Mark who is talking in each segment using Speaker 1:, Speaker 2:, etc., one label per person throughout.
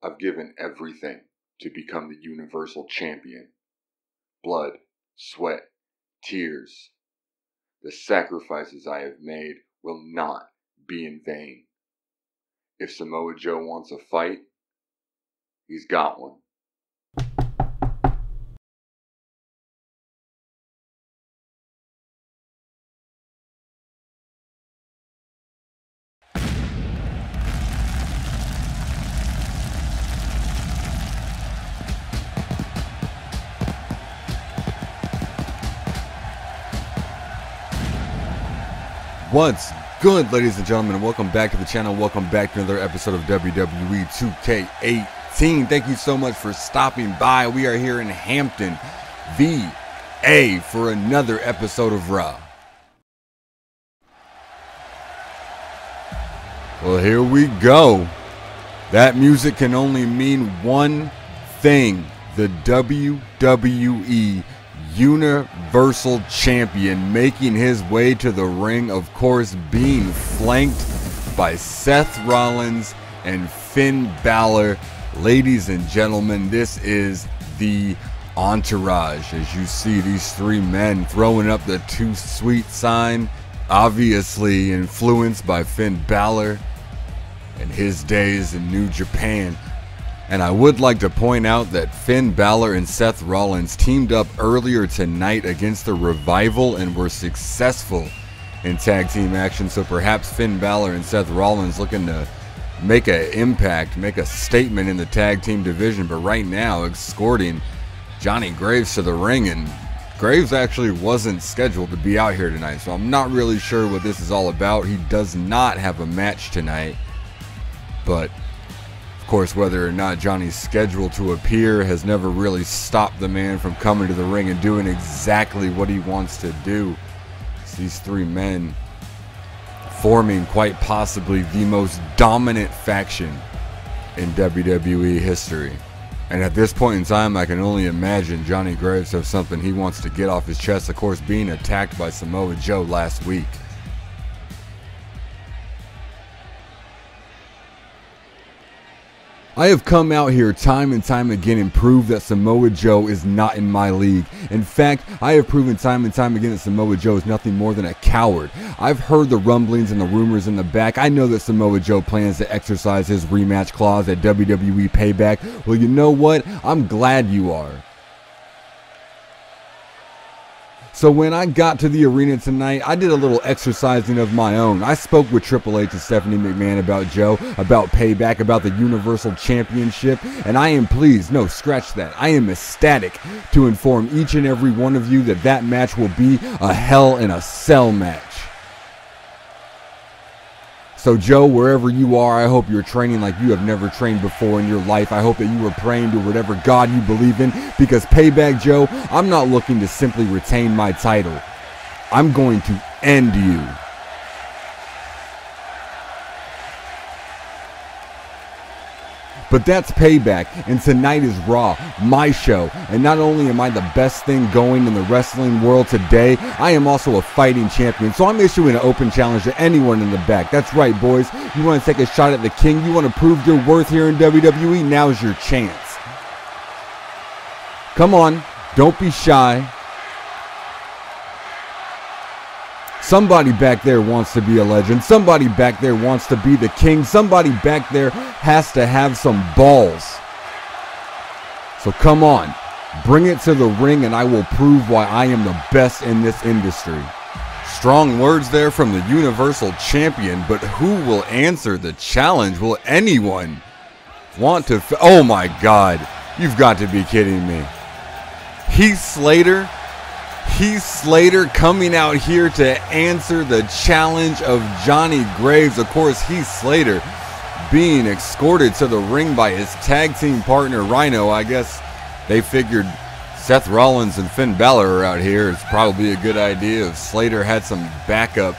Speaker 1: I've given everything to become the Universal Champion. Blood, sweat, tears. The sacrifices I have made will not be in vain. If Samoa Joe wants a fight, he's got one.
Speaker 2: What's good, ladies and gentlemen, and welcome back to the channel. Welcome back to another episode of WWE 2K18. Thank you so much for stopping by. We are here in Hampton, VA, for another episode of Raw. Well, here we go. That music can only mean one thing: the WWE Universal Champion making his way to the ring, of course being flanked by Seth Rollins and Finn Balor. Ladies and gentlemen, this is the entourage. As you see these three men throwing up the "Too Sweet" sign, obviously influenced by Finn Balor and his days in New Japan. And I would like to point out that Finn Balor and Seth Rollins teamed up earlier tonight against the Revival and were successful in tag team action. So perhaps Finn Balor and Seth Rollins looking to make an impact, make a statement in the tag team division. But right now, escorting Johnny Graves to the ring, and Graves actually wasn't scheduled to be out here tonight. So I'm not really sure what this is all about. He does not have a match tonight, but of course, whether or not Johnny's scheduled to appear has never really stopped the man from coming to the ring and doing exactly what he wants to do. It's these three men forming quite possibly the most dominant faction in WWE history. And at this point in time, I can only imagine Johnny Graves has something he wants to get off his chest, of course being attacked by Samoa Joe last week. I have come out here time and time again and proved that Samoa Joe is not in my league. In fact, I have proven time and time again that Samoa Joe is nothing more than a coward. I've heard the rumblings and the rumors in the back. I know that Samoa Joe plans to exercise his rematch clause at WWE Payback. Well, you know what? I'm glad you are. So when I got to the arena tonight, I did a little exercising of my own. I spoke with Triple H and Stephanie McMahon about Joe, about Payback, about the Universal Championship, and I am pleased, no, scratch that, I am ecstatic to inform each and every one of you that that match will be a Hell in a Cell match. So Joe, wherever you are, I hope you're training like you have never trained before in your life. I hope that you are praying to whatever God you believe in, because Payback Joe, I'm not looking to simply retain my title. I'm going to end you. But that's Payback, and tonight is Raw, my show. And not only am I the best thing going in the wrestling world today, I am also a fighting champion. So I'm issuing an open challenge to anyone in the back. That's right, boys. You want to take a shot at the king? You want to prove your worth here in WWE? Now's your chance. Come on, don't be shy. Somebody back there wants to be a legend. Somebody back there wants to be the king. Somebody back there has to have some balls. So come on, bring it to the ring and I will prove why I am the best in this industry. Strong words there from the Universal Champion, but who will answer the challenge? Will anyone want to? Oh my God, you've got to be kidding me. Heath Slater coming out here to answer the challenge of Johnny Graves. Of course, Heath Slater being escorted to the ring by his tag team partner Rhino. I guess they figured Seth Rollins and Finn Balor are out here. It's probably a good idea if Slater had some backup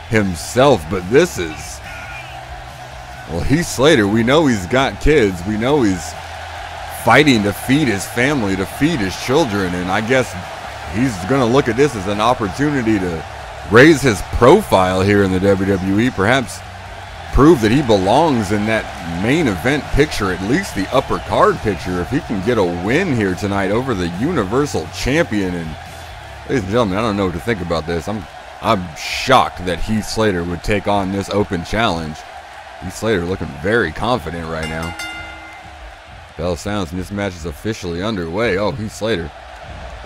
Speaker 2: himself. But this is, well, Heath Slater, we know he's got kids. We know he's fighting to feed his family, to feed his children. And I guess he's going to look at this as an opportunity to raise his profile here in the WWE. Perhaps prove that he belongs in that main event picture, at least the upper card picture, if he can get a win here tonight over the Universal Champion. And ladies and gentlemen, I don't know what to think about this. I'm shocked that Heath Slater would take on this open challenge. Heath Slater looking very confident right now. Bell sounds and this match is officially underway. Oh, Heath Slater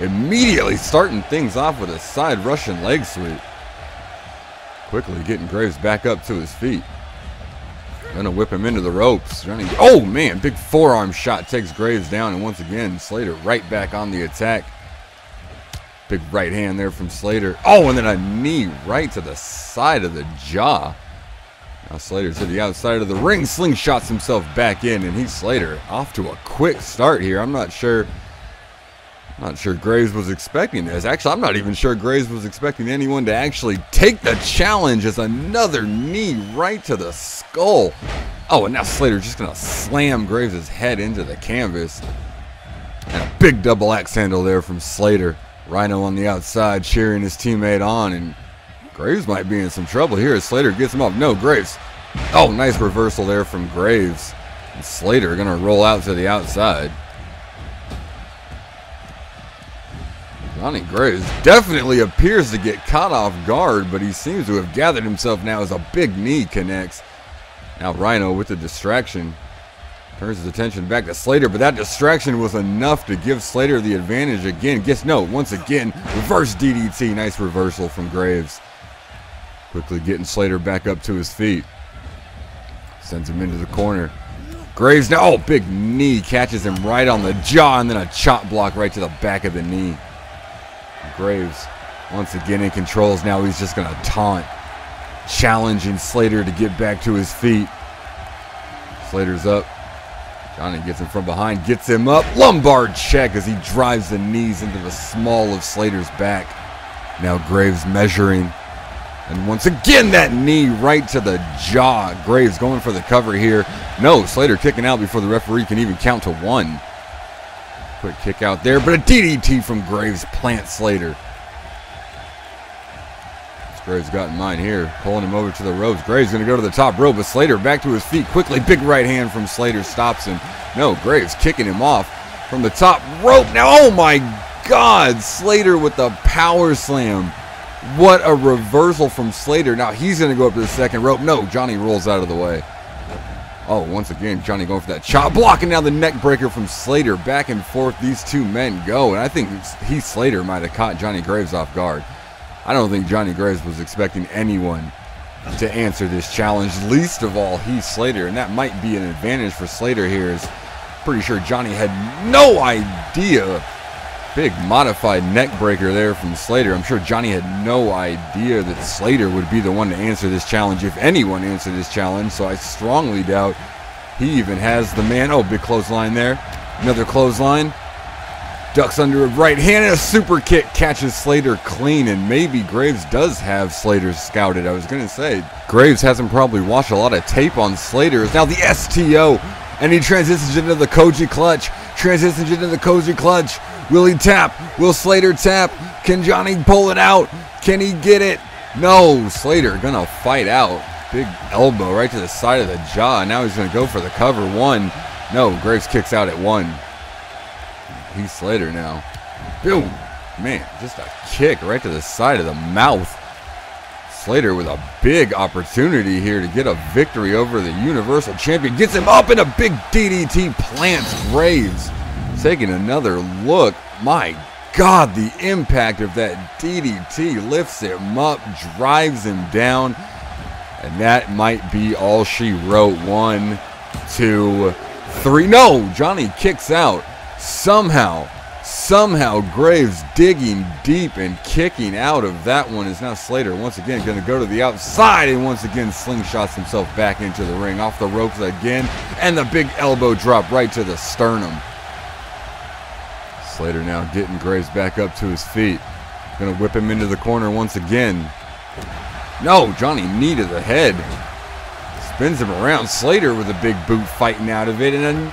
Speaker 2: immediately starting things off with a side Russian leg sweep. Quickly getting Graves back up to his feet. Gonna whip him into the ropes. Oh man, big forearm shot takes Graves down, and once again Slater right back on the attack. Big right hand there from Slater. Oh, and then a knee right to the side of the jaw. Now Slater to the outside of the ring, slingshots himself back in, and Heath Slater off to a quick start here. I'm not sure Graves was expecting this. Actually, I'm not even sure Graves was expecting anyone to actually take the challenge, as another knee right to the skull. Oh, and now Slater's just gonna slam Graves' head into the canvas. And a big double axe handle there from Slater. Rhino on the outside cheering his teammate on, and Graves might be in some trouble here as Slater gets him up. No, Graves. Oh, nice reversal there from Graves. And Slater gonna roll out to the outside. Johnny Graves definitely appears to get caught off guard, but he seems to have gathered himself now as a big knee connects. Now Rhino with the distraction. Turns his attention back to Slater, but that distraction was enough to give Slater the advantage again. Once again, reverse DDT. Nice reversal from Graves. Quickly getting Slater back up to his feet. Sends him into the corner. Graves now, oh, big knee. Catches him right on the jaw, and then a chop block right to the back of the knee. Graves once again in controls. Now he's just going to taunt, challenging Slater to get back to his feet. Slater's up. Johnny gets him from behind, gets him up. Lumbar check as he drives the knees into the small of Slater's back. Now Graves measuring. And once again, that knee right to the jaw. Graves going for the cover here. No, Slater kicking out before the referee can even count to one. Quick kick out there, but a DDT from Graves plants Slater. Graves got in mind here, pulling him over to the ropes. Graves going to go to the top rope, but Slater back to his feet quickly. Big right hand from Slater stops him. No, Graves kicking him off from the top rope. Now, oh my God, Slater with the power slam. What a reversal from Slater. Now he's going to go up to the second rope. No, Johnny rolls out of the way. Oh, once again, Johnny going for that chop, blocking down the neck breaker from Slater. Back and forth these two men go, and I think Heath Slater might have caught Johnny Graves off guard. I don't think Johnny Graves was expecting anyone to answer this challenge, least of all Heath Slater, and that might be an advantage for Slater here. Is pretty sure Johnny had no idea. Big modified neck breaker there from Slater. I'm sure Johnny had no idea that Slater would be the one to answer this challenge, if anyone answered this challenge, so I strongly doubt he even has the man. Oh, big clothesline there. Another clothesline. Ducks under a right hand, and a super kick catches Slater clean, and maybe Graves does have Slater scouted. I was going to say, Graves hasn't probably watched a lot of tape on Slater. Now the STO, and he transitions into the Koji clutch. Will he tap? Will Slater tap? Can Johnny pull it out? Can he get it? No, Slater gonna fight out. Big elbow right to the side of the jaw. Now he's gonna go for the cover. One. No, Graves kicks out at one. Heath Slater now. Boom. Man, just a kick right to the side of the mouth. Slater with a big opportunity here to get a victory over the Universal Champion. Gets him up, and a big DDT plants Graves. Taking another look. My God, the impact of that DDT lifts him up, drives him down. And that might be all she wrote. 1, 2, 3. No, Johnny kicks out. Somehow Graves digging deep and kicking out of that one is now Slater once again going to go to the outside, and once again slingshots himself back into the ring, off the ropes again, and the big elbow drop right to the sternum. Slater now getting Graves back up to his feet. Going to whip him into the corner once again. No, Johnny knee to the head. Spins him around. Slater with a big boot fighting out of it, and a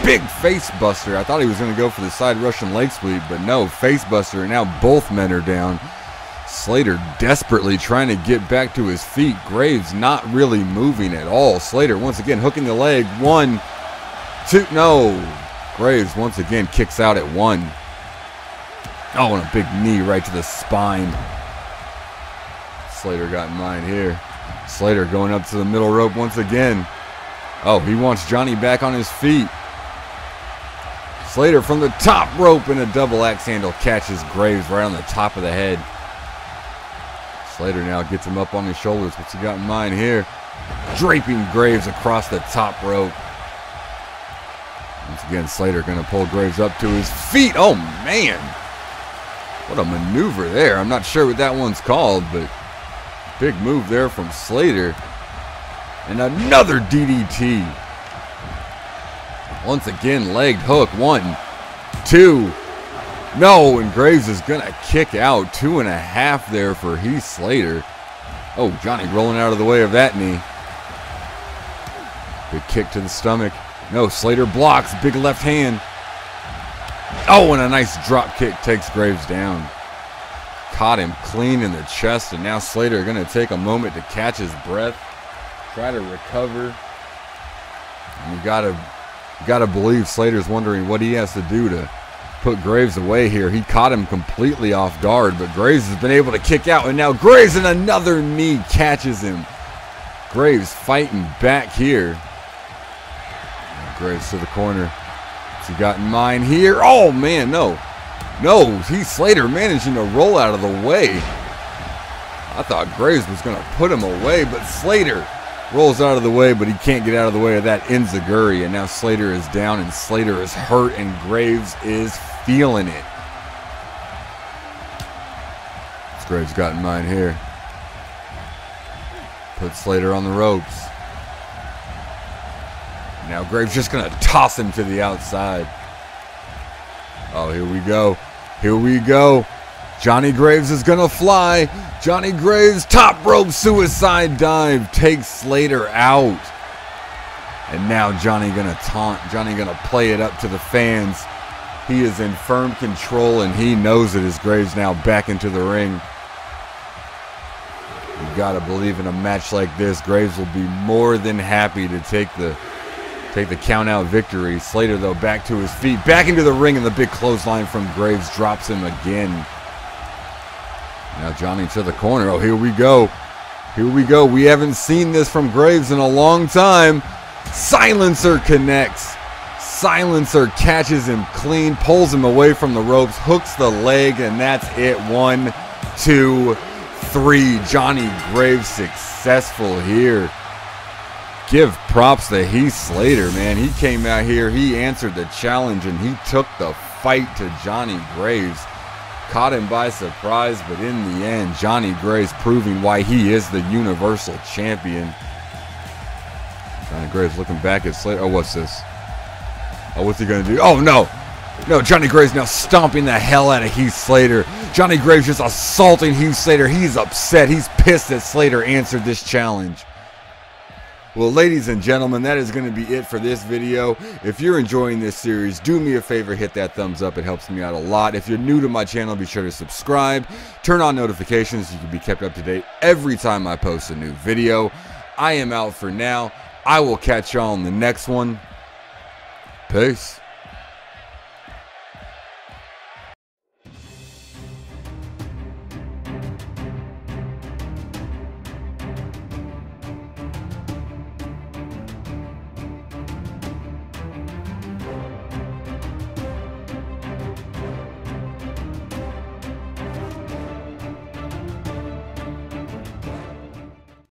Speaker 2: big face buster. I thought he was going to go for the side Russian leg sweep, but no, face buster, and now both men are down. Slater desperately trying to get back to his feet. Graves not really moving at all. Slater once again hooking the leg. 1, 2, no. Graves once again kicks out at 1. Oh, and a big knee right to the spine. Slater got in mind here. Slater going up to the middle rope once again. Oh, he wants Johnny back on his feet. Slater from the top rope in a double axe handle catches Graves right on the top of the head. Slater now gets him up on his shoulders. What's he got in mind here? Draping Graves across the top rope. Once again, Slater going to pull Graves up to his feet. Oh, man. What a maneuver there. I'm not sure what that one's called, but big move there from Slater. And another DDT. Once again, legged hook. 1, 2. No, and Graves is going to kick out. 2.5 there for Heath Slater. Oh, Johnny rolling out of the way of that knee. Big kick to the stomach. No, Slater blocks. Big left hand. Oh, and a nice drop kick takes Graves down. Caught him clean in the chest, and now Slater going to take a moment to catch his breath. Try to recover. And you gotta believe Slater's wondering what he has to do to put Graves away here. He caught him completely off guard, but Graves has been able to kick out, and now Graves in another knee catches him. Graves fighting back here. And Graves to the corner. What's he got in mind here? Oh man, no. No, Heath Slater managing to roll out of the way. I thought Graves was going to put him away, but Slater rolls out of the way, but he can't get out of the way of that enziguri. And now Slater is down, and Slater is hurt, and Graves is feeling it. What's Graves got in mind here? Put Slater on the ropes. Now Graves just going to toss him to the outside. Oh, here we go. Here we go. Johnny Graves is going to fly. Johnny Graves, top rope suicide dive, takes Slater out. And now Johnny going to taunt. Johnny going to play it up to the fans. He is in firm control, and he knows it as Graves now back into the ring. You've got to believe in a match like this, Graves will be more than happy to take the count-out victory. Slater, though, back to his feet, back into the ring, and the big clothesline from Graves drops him again. Now Johnny to the corner. Oh, here we go. Here we go. We haven't seen this from Graves in a long time. Silencer connects. Silencer catches him clean, pulls him away from the ropes, hooks the leg, and that's it. 1, 2, 3. Johnny Graves successful here. Give props to Heath Slater, man. He came out here, he answered the challenge, and he took the fight to Johnny Graves. Caught him by surprise, but in the end, Johnny Graves proving why he is the Universal Champion. Johnny Graves looking back at Slater. Oh, what's this? Oh, what's he going to do? Oh, no. No, Johnny Graves now stomping the hell out of Heath Slater. Johnny Graves just assaulting Heath Slater. He's upset. He's pissed that Slater answered this challenge. Well, ladies and gentlemen, that is going to be it for this video. If you're enjoying this series, do me a favor, hit that thumbs up. It helps me out a lot. If you're new to my channel, be sure to subscribe. Turn on notifications so you can be kept up to date every time I post a new video. I am out for now. I will catch y'all on the next one. Peace.